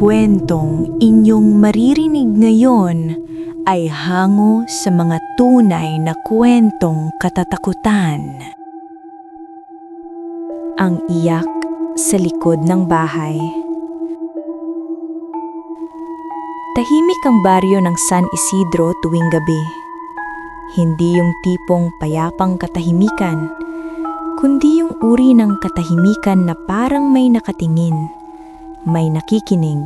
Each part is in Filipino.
kwentong inyong maririnig ngayon ay hango sa mga tunay na kwentong katatakutan. Ang iyak sa likod ng bahay. Tahimik ang baryo ng San Isidro tuwing gabi. Hindi yung tipong payapang katahimikan, kundi yung uri ng katahimikan na parang may nakatingin, may nakikinig,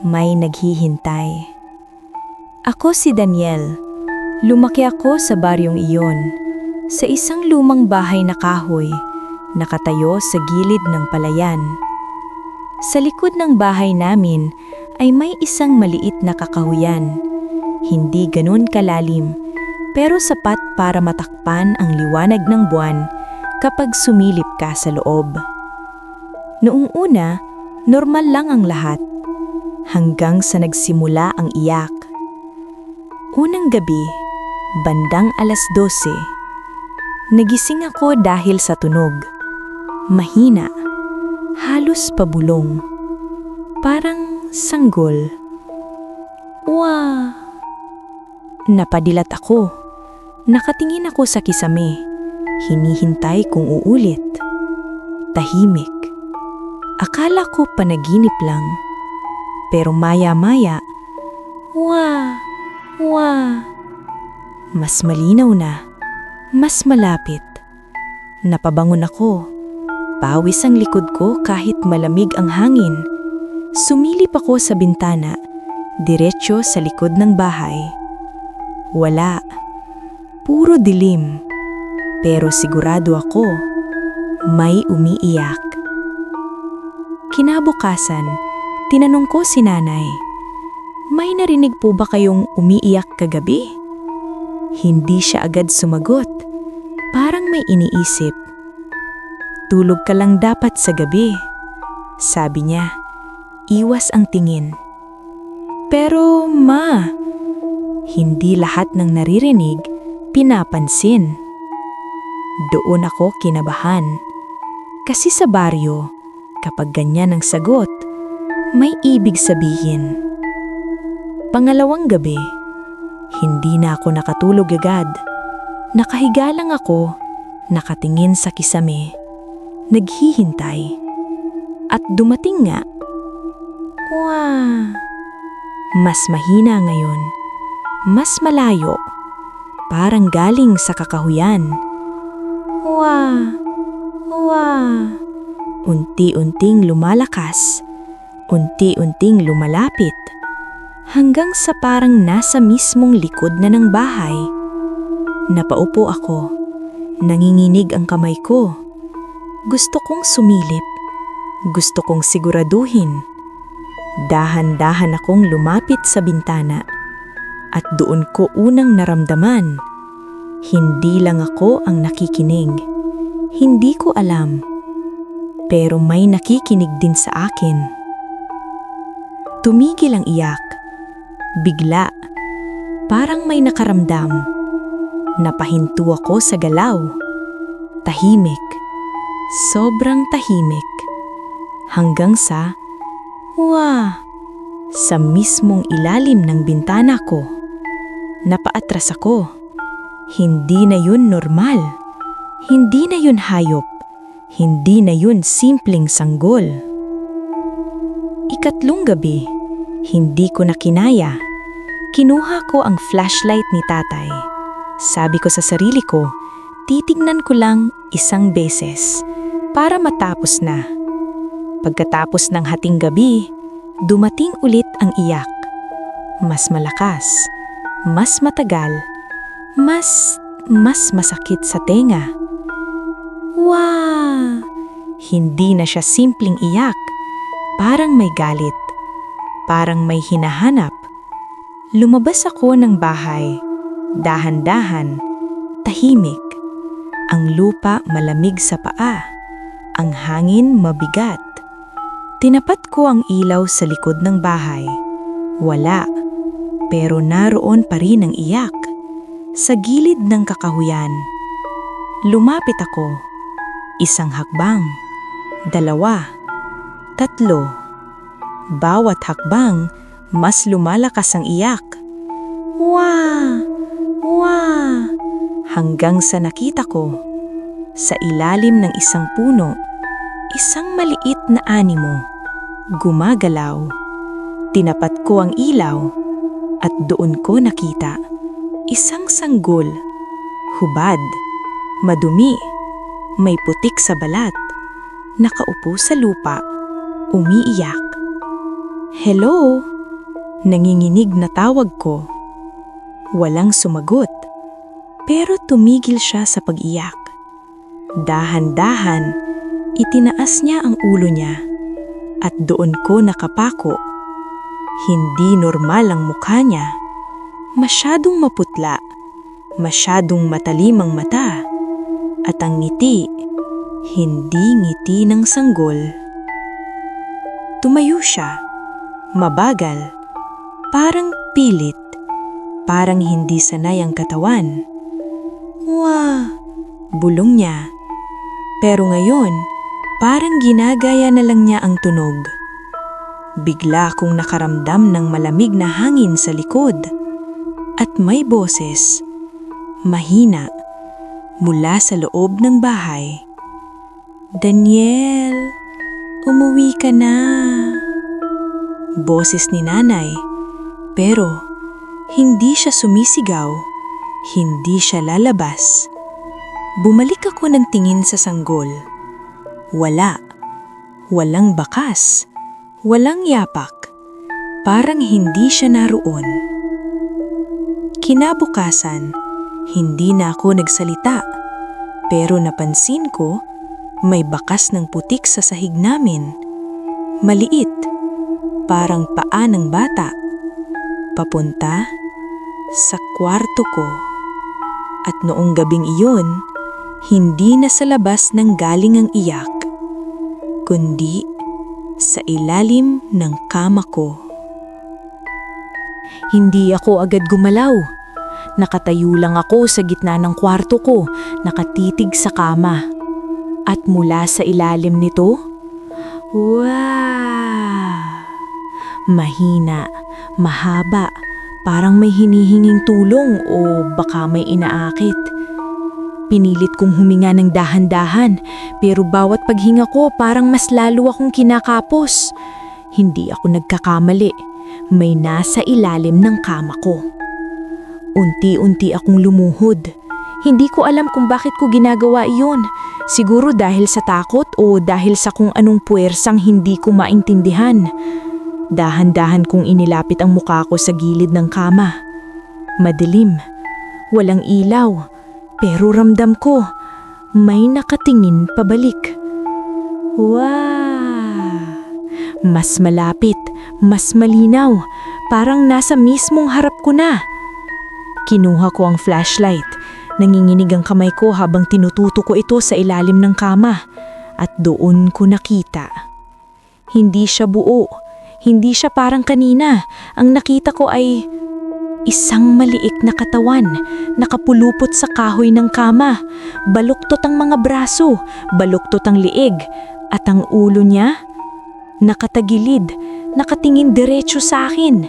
may naghihintay. Ako si Daniel. Lumaki ako sa baryong iyon, sa isang lumang bahay na kahoy, nakatayo sa gilid ng palayan. Sa likod ng bahay namin ay may isang maliit na kakahuyan. Hindi ganun kalalim, pero sapat para matakpan ang liwanag ng buwan kapag sumilip ka sa loob. Noong una, normal lang ang lahat, hanggang sa nagsimula ang iyak. Unang gabi, bandang 12:00, nagising ako dahil sa tunog. Mahina, halos pabulong, parang sanggol. Wah! Napadilat ako. Nakatingin ako sa kisame. Hinihintay kung uulit. Tahimik. Akala ko panaginip lang. Pero maya-maya, wah! Wah! Mas malinaw na. Mas malapit. Napabangon ako. Pawis ang likod ko kahit malamig ang hangin. Sumilip ako sa bintana, diretso sa likod ng bahay. Wala. Puro dilim. Pero sigurado ako, may umiiyak. Kinabukasan, tinanong ko si nanay, "May narinig po ba kayong umiiyak kagabi?" Hindi siya agad sumagot. Parang may iniisip. "Tulog ka lang dapat sa gabi," sabi niya. Iwas ang tingin. "Pero ma," hindi lahat ng naririnig pinapansin. Doon ako kinabahan. Kasi sa baryo, kapag ganyan ang sagot, may ibig sabihin. Pangalawang gabi, hindi na ako nakatulog agad. Nakahiga lang ako, nakatingin sa kisame, naghihintay. At dumating nga. Wah! Mas mahina ngayon. Mas malayo. Parang galing sa kakahuyan. Wah! Wah! Unti-unting lumalakas. Unti-unting lumalapit. Hanggang sa parang nasa mismong likod na ng bahay. Napaupo ako. Nanginginig ang kamay ko. Gusto kong sumilip. Gusto kong siguraduhin. Dahan-dahan akong lumapit sa bintana. At doon ko unang naramdaman. Hindi lang ako ang nakikinig. Hindi ko alam. Pero may nakikinig din sa akin. Tumigil ang iyak. Bigla. Parang may nakaramdam. Napahinto ako sa galaw. Tahimik. Sobrang tahimik. Hanggang sa, wah! Sa mismong ilalim ng bintana ko. Napaatras ako. Hindi na yun normal. Hindi na yun hayop. Hindi na yun simpleng sanggol. Ikatlong gabi, hindi ko na kinaya. Kinuha ko ang flashlight ni tatay. Sabi ko sa sarili ko, titignan ko lang isang beses para matapos na. Pagkatapos ng hating gabi, dumating ulit ang iyak. Mas malakas, mas matagal, mas masakit sa tenga. Wah! Hindi na siya simpleng iyak. Parang may galit. Parang may hinahanap. Lumabas ako ng bahay. Dahan-dahan, tahimik. Ang lupa malamig sa paa. Ang hangin mabigat. Tinapat ko ang ilaw sa likod ng bahay. Wala. Pero naroon pa rin ang iyak. Sa gilid ng kakahuyan. Lumapit ako. Isang hakbang. 2. 3. Bawat hakbang, mas lumalakas ang iyak. Wah! Wah! Hanggang sa nakita ko, sa ilalim ng isang puno, isang maliit na animo, gumagalaw. Tinapat ko ang ilaw at doon ko nakita isang sanggol, hubad, madumi, may putik sa balat, nakaupo sa lupa, umiiyak. Hello? Nanginginig na tawag ko. Walang sumagot, pero tumigil siya sa pag-iyak. Dahan-dahan, itinaas niya ang ulo niya at doon ko nakapako. Hindi normal ang mukha niya. Masyadong maputla, masyadong matalim ang mata, at ang ngiti, hindi ngiti ng sanggol. Tumayo siya, mabagal, parang pilit, parang hindi sanay ang katawan. Wah! Bulong niya. Pero ngayon, parang ginagaya na lang niya ang tunog. Bigla akong nakaramdam ng malamig na hangin sa likod. At may boses, mahina, mula sa loob ng bahay. Daniel, umuwi ka na. Boses ni nanay, pero hindi siya sumisigaw, hindi siya lalabas. Bumalik ako ng tingin sa sanggol. Walang bakas, walang yapak, parang hindi siya naroon. Kinabukasan, hindi na ako nagsalita, pero napansin ko may bakas ng putik sa sahig namin. Maliit, parang paa ng bata, papunta sa kwarto ko. At noong gabing iyon, hindi na sa labas ng galing ang iyak, kundi sa ilalim ng kama ko. Hindi ako agad gumalaw. Nakatayo lang ako sa gitna ng kwarto ko, nakatitig sa kama. At mula sa ilalim nito, wow! Mahina, mahaba, parang may hinihinging tulong o baka may inaakit. Pinilit kong huminga ng dahan-dahan, pero bawat paghinga ko parang mas lalo akong kinakapos. Hindi ako nagkakamali. May nasa ilalim ng kama ko. Unti-unti akong lumuhod. Hindi ko alam kung bakit ko ginagawa iyon. Siguro dahil sa takot o dahil sa kung anong puwersang hindi ko maintindihan. Dahan-dahan kong inilapit ang mukha ko sa gilid ng kama. Madilim, walang ilaw. Pero ramdam ko, may nakatingin pabalik. Wow! Mas malapit, mas malinaw, parang nasa mismong harap ko na. Kinuha ko ang flashlight, nanginginig ang kamay ko habang tinututo ko ito sa ilalim ng kama. At doon ko nakita. Hindi siya buo, hindi siya parang kanina. Ang nakita ko ay isang maliik na katawan, nakapulupot sa kahoy ng kama. Baluktot ang mga braso, baluktot ang liig, at ang ulo niya, nakatagilid, nakatingin diretso sa akin.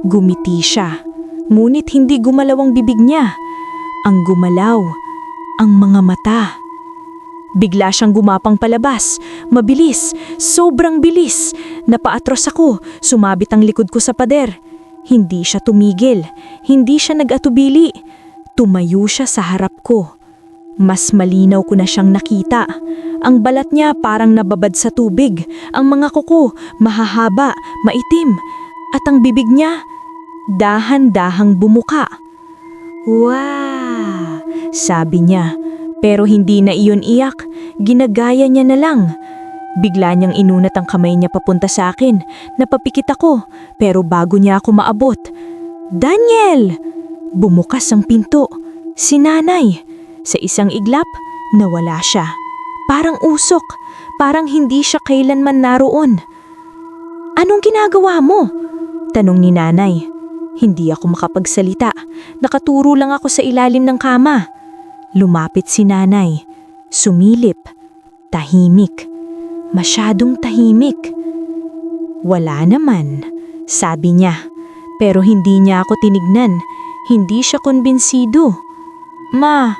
Gumiti siya, ngunit hindi gumalaw ang bibig niya. Ang gumalaw, ang mga mata. Bigla siyang gumapang palabas, mabilis, sobrang bilis. Napaatros ako, sumabit ang likod ko sa pader. Hindi siya tumigil, hindi siya nag-atubili. Tumayo siya sa harap ko. Mas malinaw ko na siyang nakita. Ang balat niya parang nababad sa tubig. Ang mga kuko mahahaba, maitim. At ang bibig niya, dahan-dahang bumuka. Wow! Sabi niya, pero hindi na iyon iyak. Ginagaya niya na lang. Bigla niyang inunat ang kamay niya papunta sa akin. Napapikit ako, pero bago niya ako maabot. Daniel! Bumukas ang pinto. Si nanay. Sa isang iglap, nawala siya. Parang usok. Parang hindi siya kailanman naroon. Anong ginagawa mo? Tanong ni nanay. Hindi ako makapagsalita. Nakaturo lang ako sa ilalim ng kama. Lumapit si nanay. Sumilip. Tahimik. Masyadong tahimik. Wala naman, sabi niya. Pero hindi niya ako tinignan. Hindi siya kumbinsido. Ma,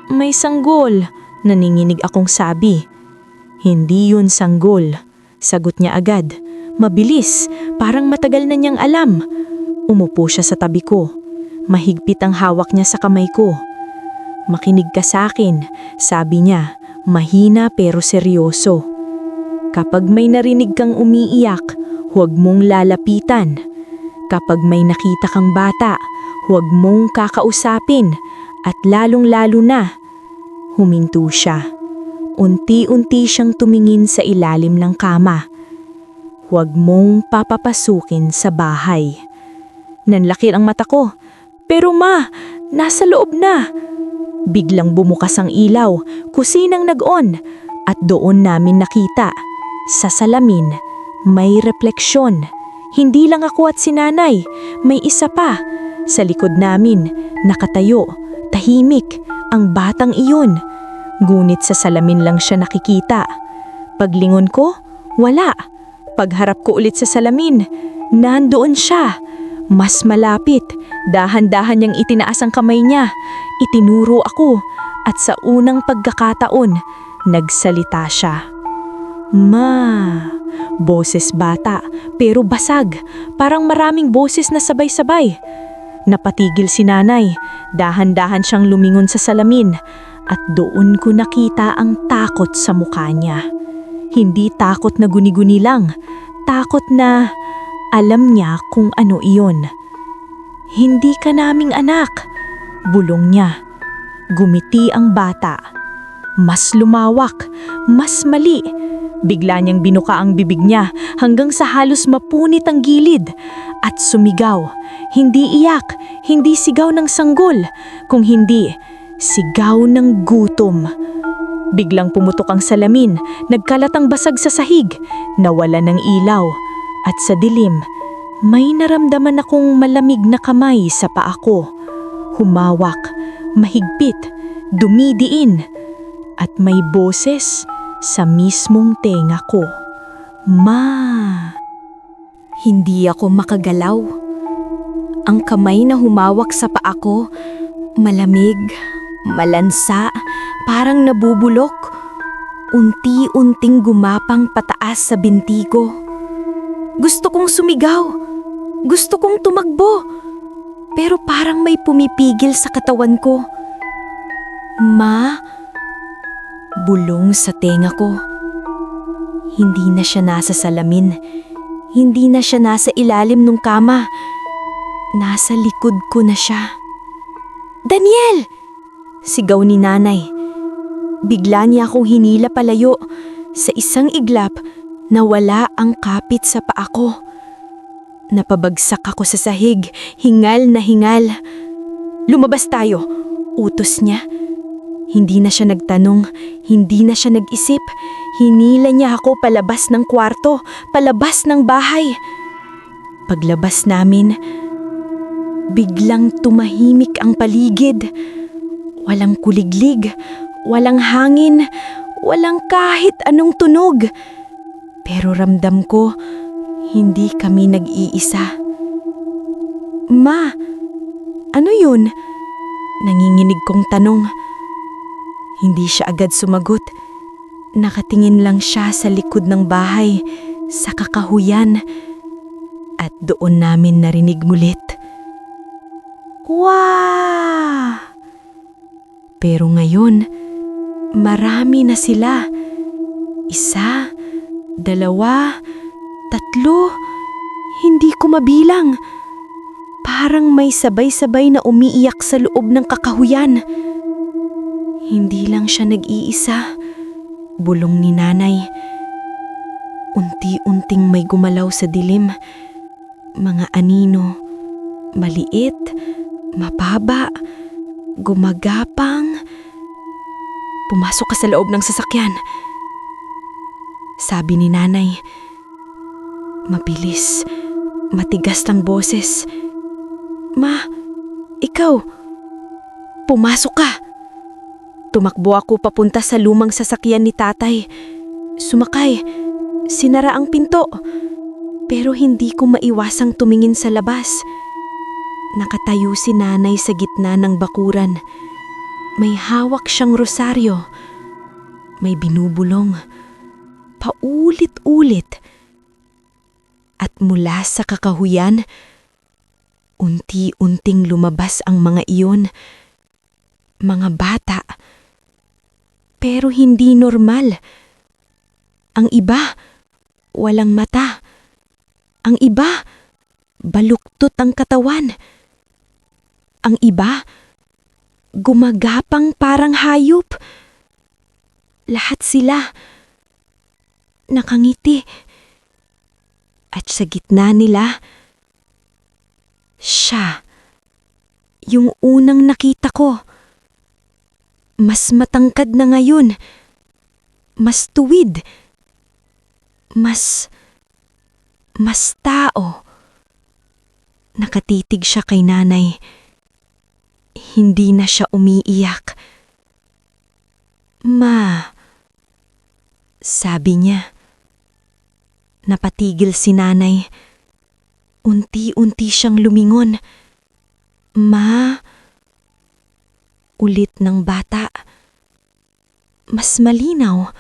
may sanggol, naninginig akong sabi. Hindi yun sanggol, sagot niya agad. Mabilis, parang matagal na niyang alam. Umupo siya sa tabi ko. Mahigpit ang hawak niya sa kamay ko. Makinig ka sa akin, sabi niya, mahina pero seryoso. Kapag may narinig kang umiiyak, huwag mong lalapitan. Kapag may nakita kang bata, huwag mong kakausapin at lalong-lalo na. Huminto siya. Unti-unti siyang tumingin sa ilalim ng kama. Huwag mong papapasukin sa bahay. Nanlaki ang mata ko. Pero ma, nasa loob na. Biglang bumukas ang ilaw, kusinang nag-on, at doon namin nakita. Sa salamin, may refleksyon. Hindi lang ako at si nanay, may isa pa. Sa likod namin, nakatayo, tahimik, ang batang iyon. Ngunit sa salamin lang siya nakikita. Paglingon ko, wala. Pagharap ko ulit sa salamin, nandoon siya. Mas malapit, dahan-dahan niyang itinaas ang kamay niya. Itinuro ako at sa unang pagkakataon, nagsalita siya. Ma, boses bata pero basag, parang maraming boses na sabay-sabay. Napatigil si nanay, dahan-dahan siyang lumingon sa salamin at doon ko nakita ang takot sa mukha niya. Hindi takot na guni-guni lang, takot na alam niya kung ano iyon. Hindi ka naming anak, bulong niya. Gumiti ang bata. Mas lumawak, mas mali. Bigla niyang binuka ang bibig niya hanggang sa halos mapunit ang gilid at sumigaw. Hindi iyak, hindi sigaw ng sanggol, kung hindi sigaw ng gutom. Biglang pumutok ang salamin, nagkalat ang basag sa sahig, nawala ng ilaw at sa dilim, may naramdaman akong malamig na kamay sa paa ko. Humawak, mahigpit, dumidiin at may boses sa mismong tenga ko. Ma! Hindi ako makagalaw. Ang kamay na humawak sa paa ko, malamig, malansa, parang nabubulok. Unti-unting gumapang pataas sa binti ko. Gusto kong sumigaw. Gusto kong tumakbo. Pero parang may pumipigil sa katawan ko. Ma? Bulong sa tenga ko. Hindi na siya nasa salamin. Hindi na siya nasa ilalim ng kama. Nasa likod ko na siya. Daniel! Sigaw ni nanay. Bigla niya akong hinila palayo. Sa isang iglap, nawala ang kapit sa paa ko. Napabagsak ako sa sahig, hingal na hingal. Lumabas tayo, utos niya. Hindi na siya nagtanong, hindi na siya nag-isip. Hinila niya ako palabas ng kwarto, palabas ng bahay. Paglabas namin, biglang tumahimik ang paligid. Walang kuliglig, walang hangin, walang kahit anong tunog. Pero ramdam ko, hindi kami nag-iisa. Ma, ano yun? Nanginginig kong tanong. Hindi siya agad sumagot. Nakatingin lang siya sa likod ng bahay, sa kakahuyan. At doon namin narinig mulit. Wow! Pero ngayon, marami na sila. Isa, dalawa, tatlo, hindi ko mabilang. Parang may sabay-sabay na umiiyak sa loob ng kakahuyan. Hindi lang siya nag-iisa, bulong ni nanay. Unti-unting may gumalaw sa dilim. Mga anino, maliit, mababa, gumagapang. Pumasok ka sa loob ng sasakyan, sabi ni nanay. Mabilis, matigas ang boses. Ma, ikaw, pumasok ka. Tumakbo ako papunta sa lumang sasakyan ni tatay. Sumakay, sinara ang pinto. Pero hindi ko maiwasang tumingin sa labas. Nakatayo si nanay sa gitna ng bakuran. May hawak siyang rosaryo. May binubulong. Paulit-ulit. At mula sa kakahuyan, unti-unting lumabas ang mga iyon. Mga bata. Pero hindi normal. Ang iba, walang mata. Ang iba, baluktot ang katawan. Ang iba, gumagapang parang hayop. Lahat sila nakangiti. At sa gitna nila, siya, yung unang nakita ko. Mas matangkad na ngayon. Mas tuwid. Mas tao. Nakatitig siya kay nanay. Hindi na siya umiiyak. "Ma," sabi niya. Napatigil si nanay. Unti-unti siyang lumingon. "Ma," ulit ng bata. Mas malinaw.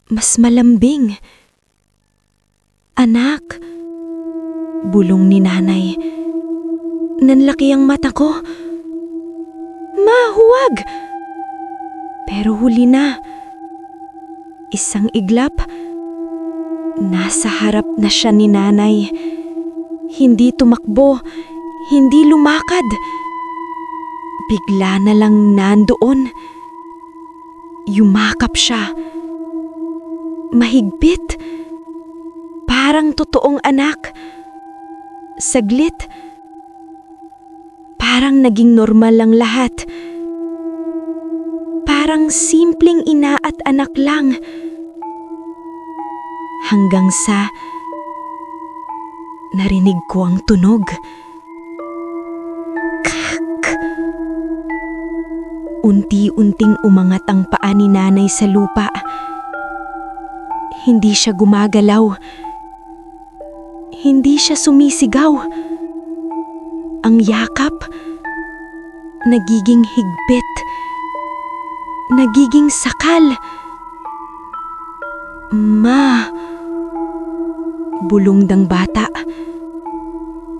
Mas malambing. "Anak," bulong ni nanay. Nanlaki ang mata ko. "Ma, huwag!" Pero huli na. Isang iglap, nasa harap na siya ni nanay. Hindi tumakbo, hindi lumakad. Bigla na lang nandoon. Yumakap siya. Mahigpit. Parang totoong anak. Saglit. Parang naging normal lang lahat. Parang simpleng ina at anak lang. Hanggang sa narinig ko ang tunog. Kak! Unti-unting umangat ang paa ni nanay sa lupa. Hindi siya gumagalaw. Hindi siya sumisigaw. Ang yakap, nagiging higpit. Nagiging sakal. "Ma," bulong ng bata.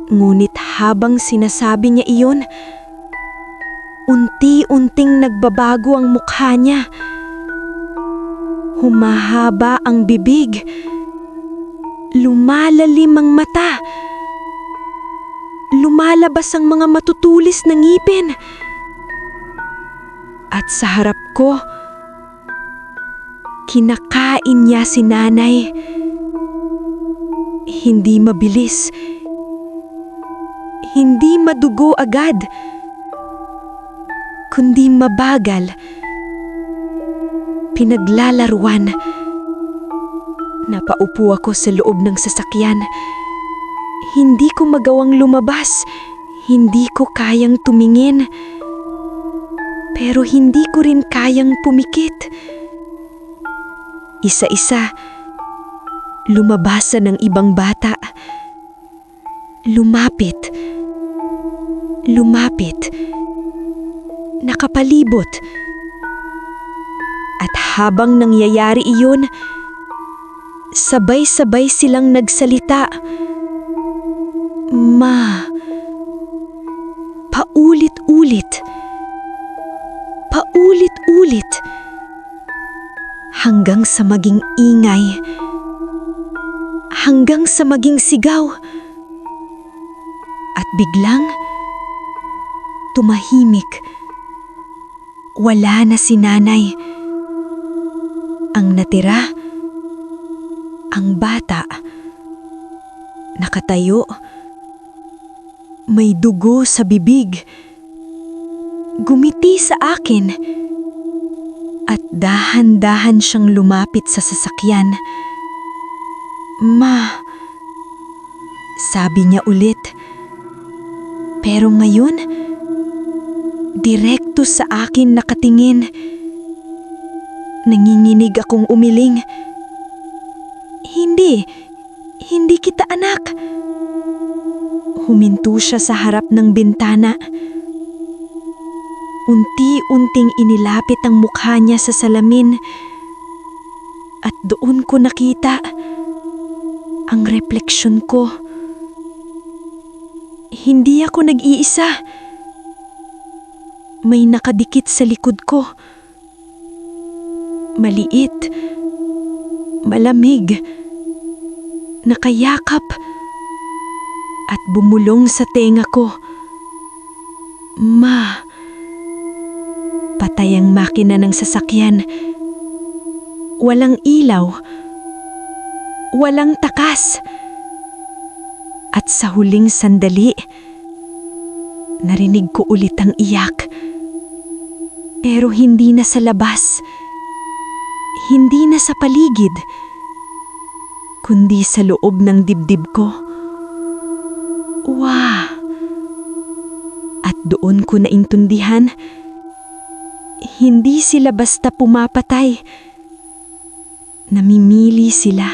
Ngunit habang sinasabi niya iyon, unti-unting nagbabago ang mukha niya. Humahaba ang bibig. Lumalalim ang mata. Lumalabas ang mga matutulis na ngipin. At sa harap ko, kinakain niya si nanay. Hindi mabilis. Hindi madugo agad. Kundi mabagal. Pinaglalaruan. Napaupo ako sa loob ng sasakyan. Hindi ko magawang lumabas. Hindi ko kayang tumingin. Pero hindi ko rin kayang pumikit. Isa-isa, lumabasan ng ibang bata. Lumapit. Lumapit. Nakapalibot. At habang nangyayari iyon, sabay-sabay silang nagsalita. "Ma." Paulit-ulit. Paulit-ulit. Hanggang sa maging ingay. Hanggang sa maging sigaw. At biglang, tumahimik. Wala na si nanay. Ang natira, ang bata. Nakatayo. May dugo sa bibig. Gumiti sa akin. At dahan-dahan siyang lumapit sa sasakyan. "Ma," sabi niya ulit. Pero ngayon, direkto sa akin nakatingin. Nanginginig akong umiling. Hindi kita anak. Huminto siya sa harap ng bintana. Unti-unting inilapit ang mukha niya sa salamin at doon ko nakita ang refleksyon ko. Hindi ako nag-iisa. May nakadikit sa likod ko. Maliit, malamig, nakayakap at bumulong sa tenga ko. Ma, patay ang makina ng sasakyan. Walang ilaw, walang takas. At sa huling sandali, narinig ko ulit ang iyak. Pero hindi na sa labas, hindi na sa paligid, kundi sa loob ng dibdib ko. Wah! At doon ko naintindihan, hindi sila basta pumapatay. Namimili sila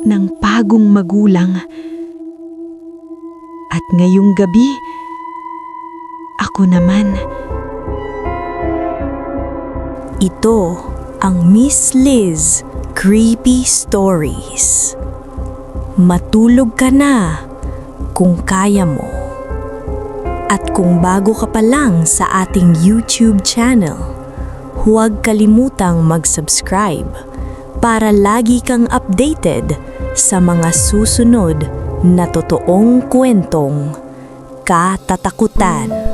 ng pagong magulang. At ngayong gabi, ako naman. Ito ang Miss Liz Creepy Stories. Matulog ka na kung kaya mo. At kung bago ka pa lang sa ating YouTube channel, huwag kalimutang mag-subscribe para lagi kang updated sa mga susunod na totoong kwentong katatakutan.